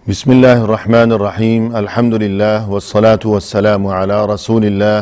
بسم الله الرحمن الرحيم الحمد لله والصلاة والسلام على رسول الله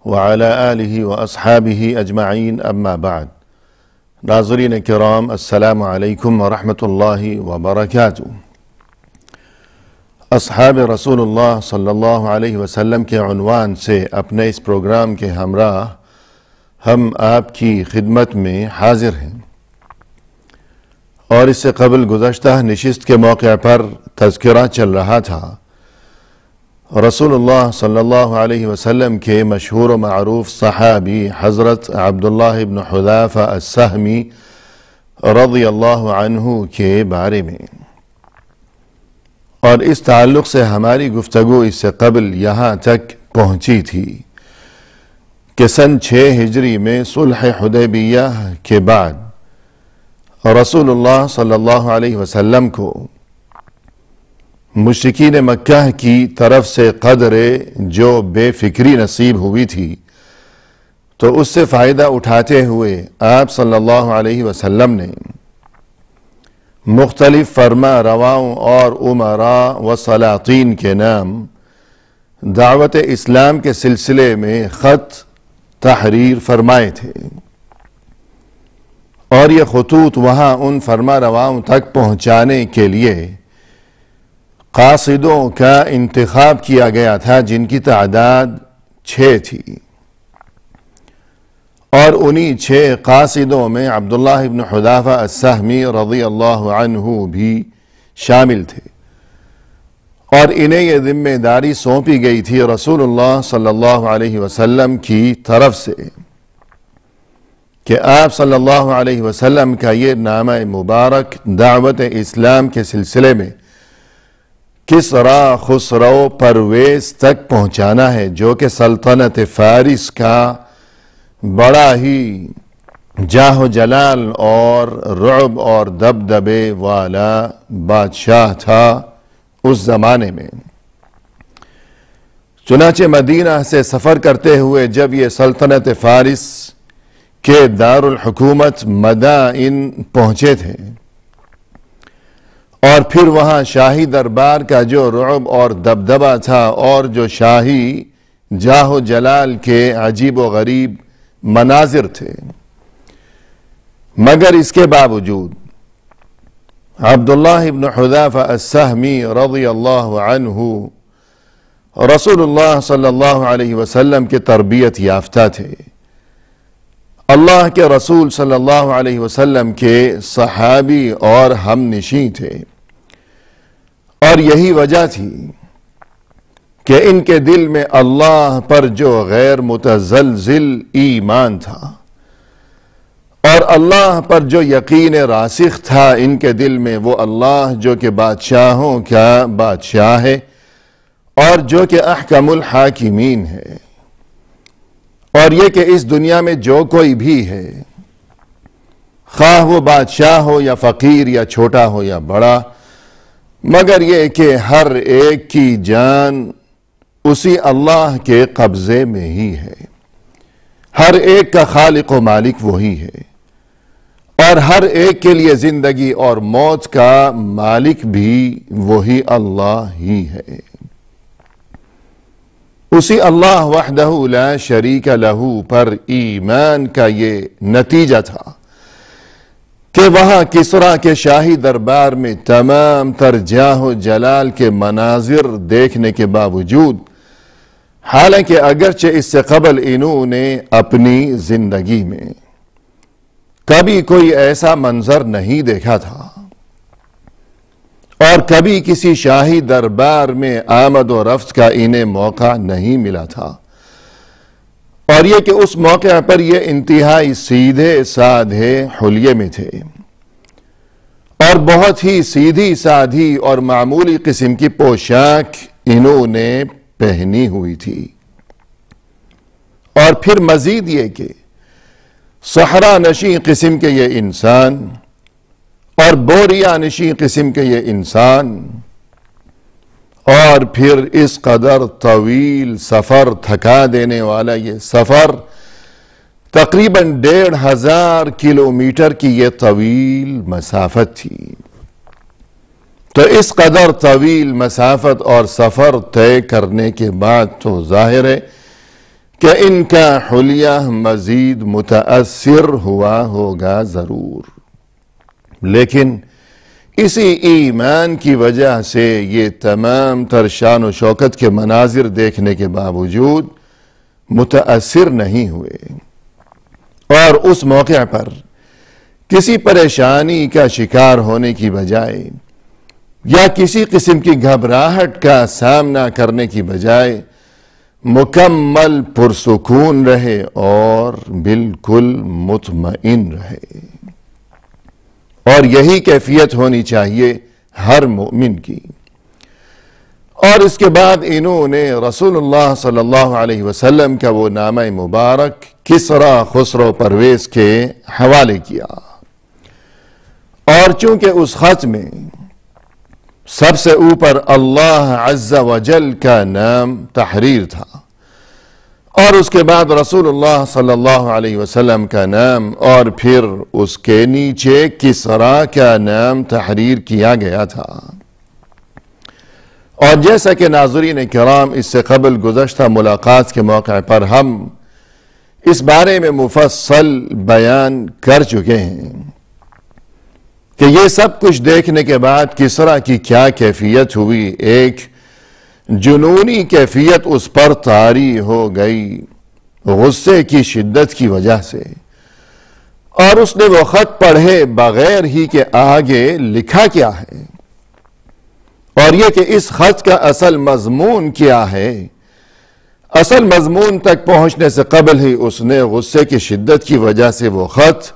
وعلى آله وأصحابه أجمعين أما بعد ناظرین کرام السلام علیکم ورحمۃ اللہ وبرکاتہ۔ اصحاب رسول اللہ صلی اللہ علیہ وسلم کے عنوان سے اپنے اس پروگرام کے ہمراہ ہم آپ کی خدمت میں حاضر ہیں، اور اس سے قبل گزشتہ نشست کے موقع پر تذکرہ چل رہا تھا رسول اللہ صلی اللہ علیہ وسلم کے مشہور و معروف صحابی حضرت عبداللہ ابن حذافہ السہمی رضی اللہ عنہ کے بارے میں، اور اس تعلق سے ہماری گفتگو اس سے قبل یہاں تک پہنچی تھی کہ سن 6 ہجری میں صلح حدیبیہ کے بعد رسول اللہ صلی اللہ علیہ وسلم کو مشرکین مکہ کی طرف سے قدر جو بے فکری نصیب ہوئی تھی، تو اس سے فائدہ اٹھاتے ہوئے آپ صلی اللہ علیہ وسلم نے مختلف فرما رواؤں اور امراء و سلاطین کے نام دعوت اسلام کے سلسلے میں خط تحریر فرمائے تھے، اور یہ خطوط وہاں ان فرما رواؤں تک پہنچانے کے لیے قاصدوں کا انتخاب کیا گیا تھا، جن کی تعداد 6 تھی، اور انہی 6 قاصدوں میں عبداللہ ابن حذافہ السہمی رضی اللہ عنہ بھی شامل تھے، اور انہیں یہ ذمہ داری سونپی گئی تھی رسول اللہ صلی اللہ علیہ وسلم کی طرف سے کہ آپ صلی اللہ علیہ وسلم کا یہ نامہ مبارک دعوت اسلام کے سلسلے میں کسریٰ خسرو پرویز تک پہنچانا ہے، جو کہ سلطنت فارس کا بڑا ہی جاہ و جلال اور رعب اور دبدبے والا بادشاہ تھا اس زمانے میں۔ چنانچہ مدینہ سے سفر کرتے ہوئے جب یہ سلطنت فارس کے دارالحکومت مدائن پہنچے تھے، اور پھر وہاں شاہی دربار کا جو رعب اور دبدبہ تھا اور جو شاہی جاہ و جلال کے عجیب و غریب مناظر تھے، مگر اس کے باوجود عبداللہ ابن حذافہ السہمی رضی اللہ عنہ رسول اللہ صلی اللہ علیہ وسلم کے تربیت یافتہ تھے، اللہ کے رسول صلی اللہ علیہ وسلم کے صحابی اور ہم نشیں تھے، اور یہی وجہ تھی کہ ان کے دل میں اللہ پر جو غیر متزلزل ایمان تھا اور اللہ پر جو یقین راسخ تھا ان کے دل میں، وہ اللہ جو کہ بادشاہوں کا بادشاہ ہے اور جو کہ احکم الحاکمین ہے، اور یہ کہ اس دنیا میں جو کوئی بھی ہے، خواہ وہ بادشاہ ہو یا فقیر یا چھوٹا ہو یا بڑا، مگر یہ کہ ہر ایک کی جان اسی اللہ کے قبضے میں ہی ہے، ہر ایک کا خالق و مالک وہی ہے، اور ہر ایک کے لیے زندگی اور موت کا مالک بھی وہی اللہ ہی ہے۔ اسی اللہ وحدہ لا شریک لہ پر ایمان کا یہ نتیجہ تھا کہ وہاں کسریٰ کے شاہی دربار میں تمام تر جاہ و جلال کے مناظر دیکھنے کے باوجود، حالانکہ اگرچہ اس سے قبل انہوں نے اپنی زندگی میں کبھی کوئی ایسا منظر نہیں دیکھا تھا، اور کبھی کسی شاہی دربار میں آمد و رفت کا انہیں موقع نہیں ملا تھا، اور یہ کہ اس موقع پر یہ انتہائی سیدھے سادھے حلیے میں تھے، اور بہت ہی سیدھی سادھی اور معمولی قسم کی پوشاک انہوں نے پہنی ہوئی تھی، اور پھر مزید یہ کہ صحرا نشین قسم کے یہ انسان اور بوریا نشین قسم کے یہ انسان، اور پھر اس قدر طویل سفر، تھکا دینے والا یہ سفر، تقریباً 1500 کلومیٹر کی یہ طویل مسافت تھی، تو اس قدر طویل مسافت اور سفر طے کرنے کے بعد تو ظاہر ہے کہ ان کا حلیہ مزید متاثر ہوا ہوگا ضرور، لیکن اسی ایمان کی وجہ سے یہ تمام تر شان و شوکت کے مناظر دیکھنے کے باوجود متاثر نہیں ہوئے، اور اس موقع پر کسی پریشانی کا شکار ہونے کی بجائے یا کسی قسم کی گھبراہٹ کا سامنا کرنے کی بجائے مکمل پرسکون رہے اور بالکل مطمئن رہے، اور یہی کیفیت ہونی چاہیے ہر مومن کی۔ اور اس کے بعد انہوں نے رسول اللہ صلی اللہ علیہ وسلم کا وہ نامہ مبارک کسریٰ خسرو پرویز کے حوالے کیا، اور چونکہ اس خط میں سب سے اوپر اللہ عز و جل کا نام تحریر تھا، اور اس کے بعد رسول اللہ صلی اللہ علیہ وسلم کا نام، اور پھر اس کے نیچے کسریٰ کا نام تحریر کیا گیا تھا۔ اور جیسا کہ ناظرین کرام اس سے قبل گزشتہ ملاقات کے موقع پر ہم اس بارے میں مفصل بیان کر چکے ہیں کہ یہ سب کچھ دیکھنے کے بعد کسریٰ کی کیا کیفیت ہوئی، ایک جنونی کیفیت اس پر طاری ہو گئی غصے کی شدت کی وجہ سے، اور اس نے وہ خط پڑھے بغیر ہی کہ آگے لکھا کیا ہے، اور یہ کہ اس خط کا اصل مضمون کیا ہے۔ اصل مضمون تک پہنچنے سے قبل ہی اس نے غصے کی شدت کی وجہ سے وہ خط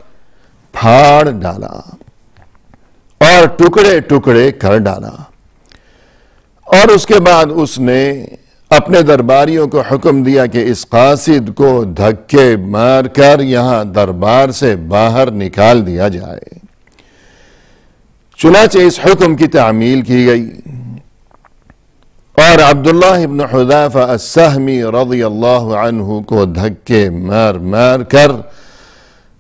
پھاڑ ڈالا اور ٹکڑے ٹکڑے کر ڈالا، اور اس کے بعد اس نے اپنے درباریوں کو حکم دیا کہ اس قاصد کو دھکے مار کر یہاں دربار سے باہر نکال دیا جائے۔ چنانچہ اس حکم کی تعمیل کی گئی، اور عبداللہ ابن حذافہ السہمی رضی اللہ عنہ کو دھکے مار مار کر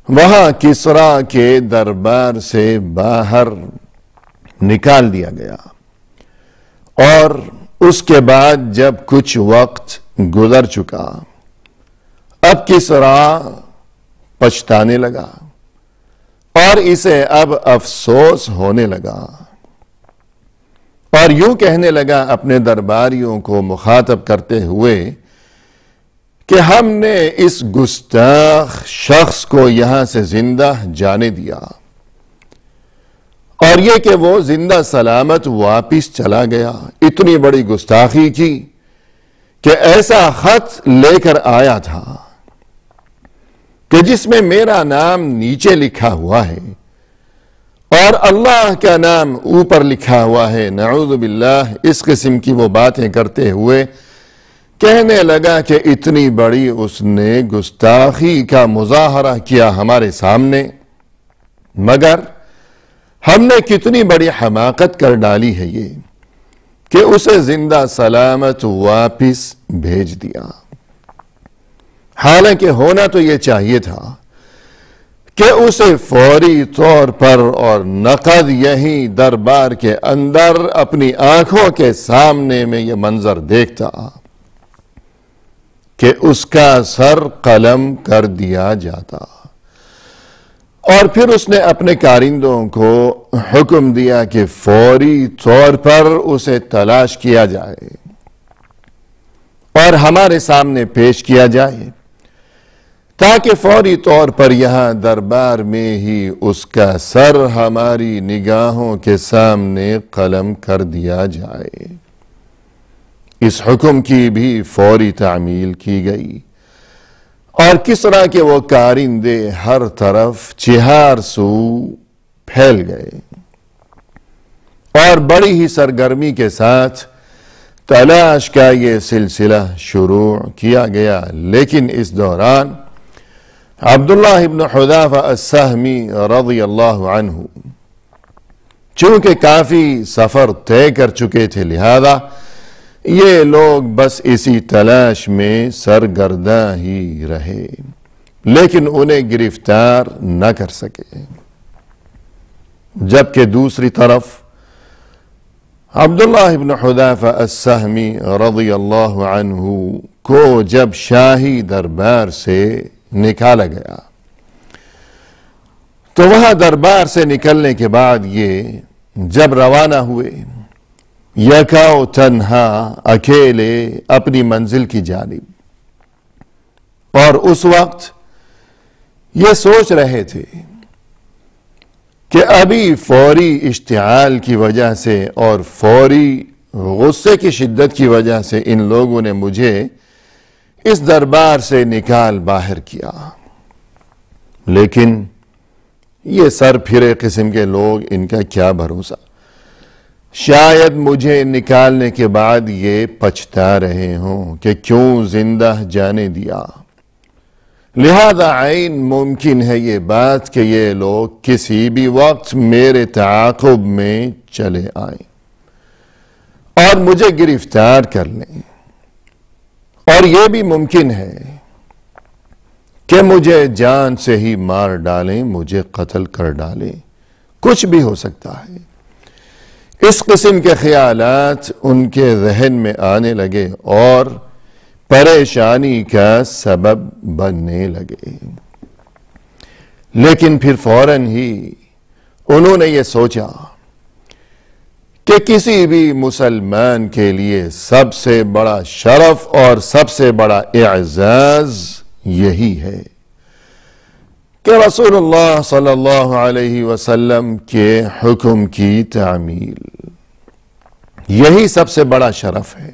وہاں کسریٰ کے دربار سے باہر نکال دیا گیا۔ اور اس کے بعد جب کچھ وقت گزر چکا، اب کسریٰ پچھتانے لگا اور اسے اب افسوس ہونے لگا، اور یوں کہنے لگا اپنے درباریوں کو مخاطب کرتے ہوئے کہ ہم نے اس گستاخ شخص کو یہاں سے زندہ جانے دیا، اور یہ کہ وہ زندہ سلامت واپس چلا گیا، اتنی بڑی گستاخی کی کہ ایسا خط لے کر آیا تھا کہ جس میں میرا نام نیچے لکھا ہوا ہے اور اللہ کا نام اوپر لکھا ہوا ہے، نعوذ باللہ۔ اس قسم کی وہ باتیں کرتے ہوئے کہنے لگا کہ اتنی بڑی اس نے گستاخی کا مظاہرہ کیا ہمارے سامنے، مگر ہم نے کتنی بڑی حماقت کر ڈالی ہے یہ کہ اسے زندہ سلامت واپس بھیج دیا۔ حالانکہ ہونا تو یہ چاہیے تھا کہ اسے فوری طور پر اور نقد یہیں دربار کے اندر اپنی آنکھوں کے سامنے میں یہ منظر دیکھتا کہ اس کا سر قلم کر دیا جاتا، اور پھر اس نے اپنے کارندوں کو حکم دیا کہ فوری طور پر اسے تلاش کیا جائے اور ہمارے سامنے پیش کیا جائے، تاکہ فوری طور پر یہاں دربار میں ہی اس کا سر ہماری نگاہوں کے سامنے قلم کر دیا جائے۔ اس حکم کی بھی فوری تعمیل کی گئی، اور کسریٰ کے وہ کارندے ہر طرف چہار سو پھیل گئے اور بڑی ہی سرگرمی کے ساتھ تلاش کا یہ سلسلہ شروع کیا گیا۔ لیکن اس دوران عبداللہ ابن حذافہ السہمی رضی اللہ عنہ چونکہ کافی سفر طے کر چکے تھے، لہذا یہ لوگ بس اسی تلاش میں سرگرداں ہی رہے، لیکن انہیں گرفتار نہ کر سکے۔ جبکہ دوسری طرف عبداللہ ابن حذیفہ السہمی رضی اللہ عنہ کو جب شاہی دربار سے نکالا گیا تو وہاں دربار سے نکلنے کے بعد یہ جب روانہ ہوئے یکا و تنہا اکیلے اپنی منزل کی جانب، اور اس وقت یہ سوچ رہے تھے کہ ابھی فوری اشتعال کی وجہ سے اور فوری غصے کی شدت کی وجہ سے ان لوگوں نے مجھے اس دربار سے نکال باہر کیا، لیکن یہ سر پھرے قسم کے لوگ، ان کا کیا بھروسہ، شاید مجھے نکالنے کے بعد یہ پچھتا رہے ہوں کہ کیوں زندہ جانے دیا، لہذا عین ممکن ہے یہ بات کہ یہ لوگ کسی بھی وقت میرے تعاقب میں چلے آئیں اور مجھے گرفتار کر لیں، اور یہ بھی ممکن ہے کہ مجھے جان سے ہی مار ڈالیں، مجھے قتل کر ڈالیں، کچھ بھی ہو سکتا ہے۔ اس قسم کے خیالات ان کے ذہن میں آنے لگے اور پریشانی کا سبب بننے لگے، لیکن پھر فوراً ہی انہوں نے یہ سوچا کہ کسی بھی مسلمان کے لیے سب سے بڑا شرف اور سب سے بڑا اعزاز یہی ہے کہ رسول اللہ صلی اللہ علیہ وسلم کے حکم کی تعمیل، یہی سب سے بڑا شرف ہے۔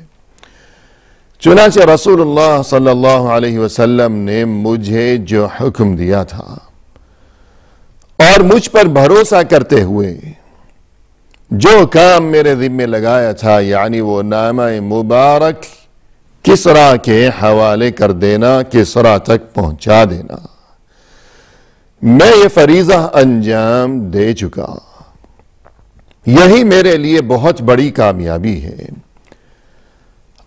چنانچہ رسول اللہ صلی اللہ علیہ وسلم نے مجھے جو حکم دیا تھا اور مجھ پر بھروسہ کرتے ہوئے جو کام میرے ذمہ لگایا تھا، یعنی وہ نامہ مبارک کسریٰ کے حوالے کر دینا، کسریٰ تک پہنچا دینا، میں یہ فریضہ انجام دے چکا، یہی میرے لیے بہت بڑی کامیابی ہے۔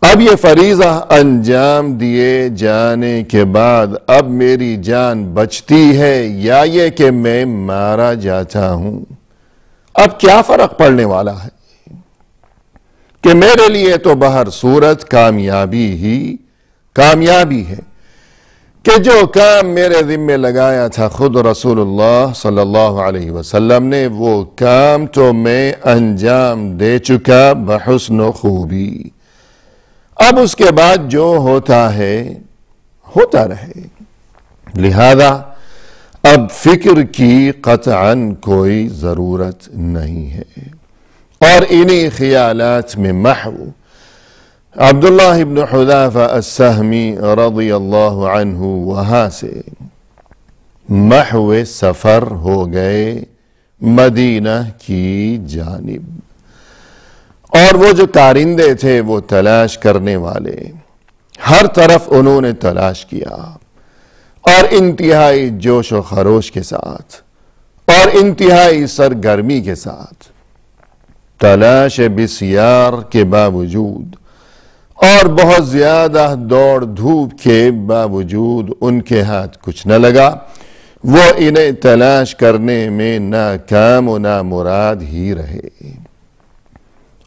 اب یہ فریضہ انجام دیے جانے کے بعد اب میری جان بچتی ہے یا یہ کہ میں مارا جاتا ہوں، اب کیا فرق پڑنے والا ہے کہ میرے لیے تو بہر صورت کامیابی ہی کامیابی ہے کہ جو کام میرے ذمہ لگایا تھا خود رسول اللہ صلی اللہ علیہ وسلم نے، وہ کام تو میں انجام دے چکا بحسن و خوبی، اب اس کے بعد جو ہوتا ہے ہوتا رہے، لہذا اب فکر کی قطعاً کوئی ضرورت نہیں ہے۔ اور انہی خیالات میں محو عبداللہ ابن حذیفہ السہمی رضی اللہ عنہ وہاں سے محو سفر ہو گئے مدینہ کی جانب، اور وہ جو کارندے تھے، وہ تلاش کرنے والے، ہر طرف انہوں نے تلاش کیا اور انتہائی جوش و خروش کے ساتھ اور انتہائی سرگرمی کے ساتھ، تلاش بسیار کے باوجود اور بہت زیادہ دوڑ دھوپ کے باوجود ان کے ہاتھ کچھ نہ لگا، وہ انہیں تلاش کرنے میں ناکام و نامراد ہی رہے،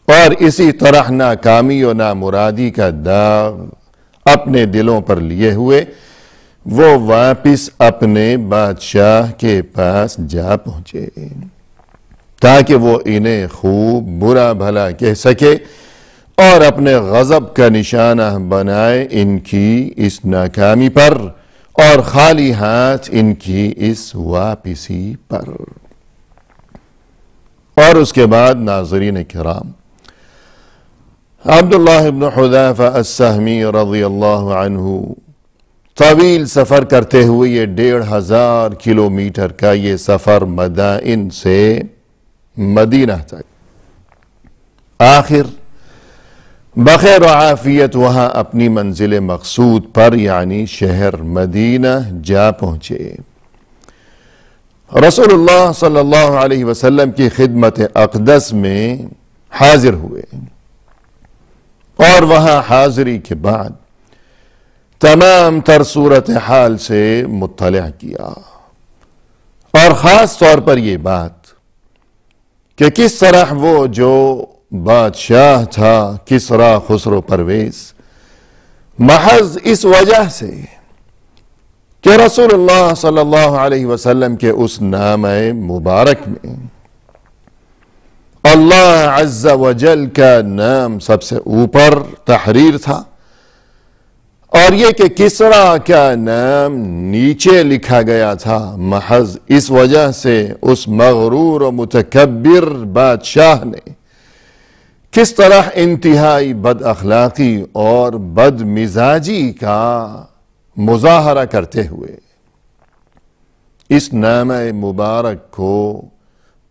اور اسی طرح ناکامی و نامرادی کا داغ اپنے دلوں پر لیے ہوئے وہ واپس اپنے بادشاہ کے پاس جا پہنچے تاکہ وہ انہیں خوب برا بھلا کہہ سکے اور اپنے غضب کا نشانہ بنائے ان کی اس ناکامی پر اور خالی ہاتھ ان کی اس واپسی پر۔ اور اس کے بعد ناظرین کرام، عبداللہ ابن حذیفہ السہمی رضی اللہ عنہ طویل سفر کرتے ہوئے یہ 1500 کلومیٹر کا یہ سفر مدائن سے مدینہ تک، آخر بخیر و عافیت وہاں اپنی منزل مقصود پر یعنی شہر مدینہ جا پہنچے۔ رسول اللہ صلی اللہ علیہ وسلم کی خدمت اقدس میں حاضر ہوئے، اور وہاں حاضری کے بعد تمام تر صورتحال سے مطلع کیا، اور خاص طور پر یہ بات کہ کس طرح وہ جو بادشاہ تھا کسریٰ خسرو پرویز، محض اس وجہ سے کہ رسول اللہ صلی اللہ علیہ وسلم کے اس نام مبارک میں اللہ عز و جل کا نام سب سے اوپر تحریر تھا، اور یہ کہ کسریٰ کا نام نیچے لکھا گیا تھا، محض اس وجہ سے اس مغرور و متکبر بادشاہ نے کس طرح انتہائی بد اخلاقی اور بد مزاجی کا مظاہرہ کرتے ہوئے اس نام مبارک کو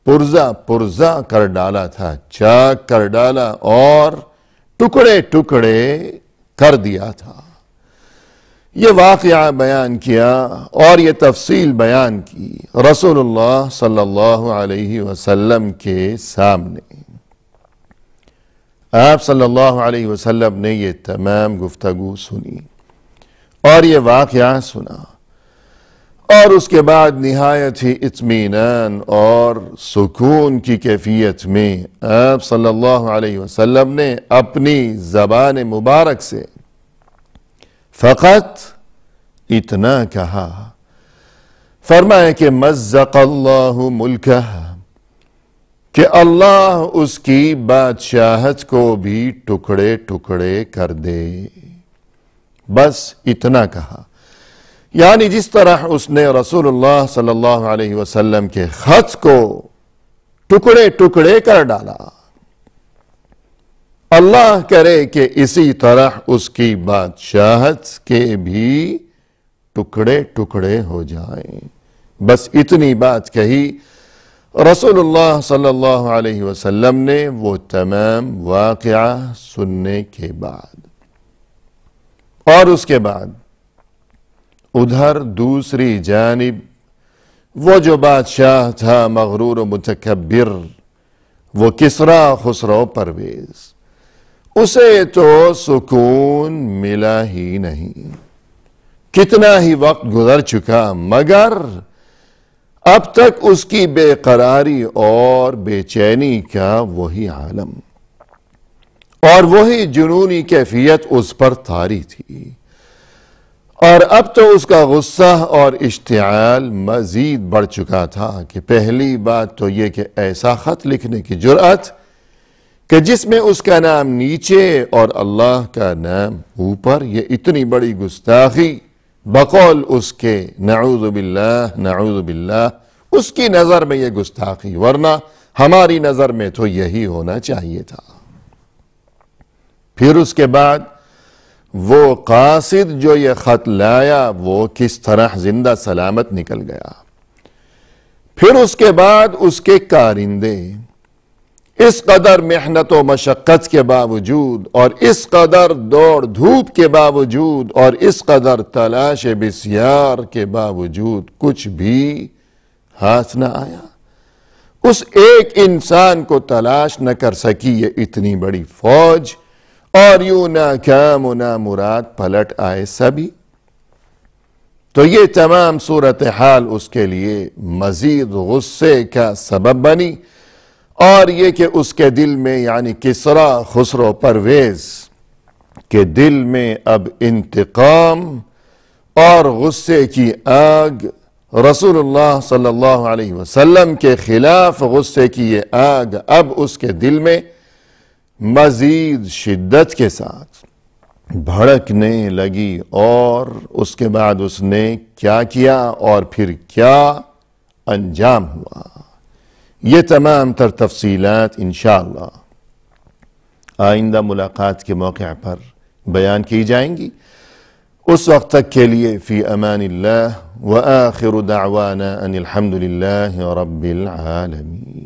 پرزا کر ڈالا تھا، چاک کر ڈالا اور ٹکڑے ٹکڑے کر دیا تھا۔ یہ واقعہ بیان کیا اور یہ تفصیل بیان کی رسول اللہ صلی اللہ علیہ وسلم کے سامنے۔ آپ صلی اللہ علیہ وسلم نے یہ تمام گفتگو سنی اور یہ واقعہ سنا، اور اس کے بعد نہایت ہی اطمینان اور سکون کی کیفیت میں آپ صلی اللہ علیہ وسلم نے اپنی زبان مبارک سے فقط اتنا کہا، فرمایا کہ مزق اللہ ملکہ، کہ اللہ اس کی بادشاہت کو بھی ٹکڑے ٹکڑے کر دے۔ بس اتنا کہا، یعنی جس طرح اس نے رسول اللہ صلی اللہ علیہ وسلم کے خط کو ٹکڑے ٹکڑے کر ڈالا، اللہ کرے کہ اسی طرح اس کی بادشاہت کے بھی ٹکڑے ٹکڑے ہو جائیں۔ بس اتنی بات کہی رسول اللہ صلی اللہ علیہ وسلم نے وہ تمام واقعہ سننے کے بعد، اور اس کے بعد ادھر دوسری جانب وہ جو بادشاہ تھا مغرور و متکبر، وہ کسریٰ خسرو پرویز، اسے تو سکون ملا ہی نہیں۔ کتنا ہی وقت گزر چکا مگر اب تک اس کی بے قراری اور بے چینی کا وہی عالم اور وہی جنونی کیفیت اس پر طاری تھی، اور اب تو اس کا غصہ اور اشتعال مزید بڑھ چکا تھا کہ پہلی بات تو یہ کہ ایسا خط لکھنے کی جرأت کہ جس میں اس کا نام نیچے اور اللہ کا نام اوپر، یہ اتنی بڑی گستاخی بقول اس کے نعوذ باللہ اس کی نظر میں یہ گستاخی، ورنہ ہماری نظر میں تو یہی ہونا چاہیے تھا۔ پھر اس کے بعد وہ قاصد جو یہ خط لایا وہ کس طرح زندہ سلامت نکل گیا، پھر اس کے بعد اس کے کارندے اس قدر محنت و مشقت کے باوجود اور اس قدر دوڑ دھوپ کے باوجود اور اس قدر تلاش بسیار کے باوجود کچھ بھی ہاتھ نہ آیا، اس ایک انسان کو تلاش نہ کر سکی یہ اتنی بڑی فوج، اور یوں ناکام و نامراد پلٹ آئے سبھی۔ تو یہ تمام صورتحال اس کے لیے مزید غصے کا سبب بنی، اور یہ کہ اس کے دل میں یعنی کسریٰ خسرو پرویز کے دل میں اب انتقام اور غصے کی آگ، رسول اللہ صلی اللہ علیہ وسلم کے خلاف غصے کی یہ آگ اب اس کے دل میں مزید شدت کے ساتھ بھڑکنے لگی، اور اس کے بعد اس نے کیا کیا اور پھر کیا انجام ہوا، یہ تمام تر تفصیلات انشاءاللہ آئندہ ملاقات کے موقع پر بیان کی جائیں گی۔ اس وقت تک کے لیے فی امان اللہ، وآخر دعوانا ان الحمد للہ رب العالمین۔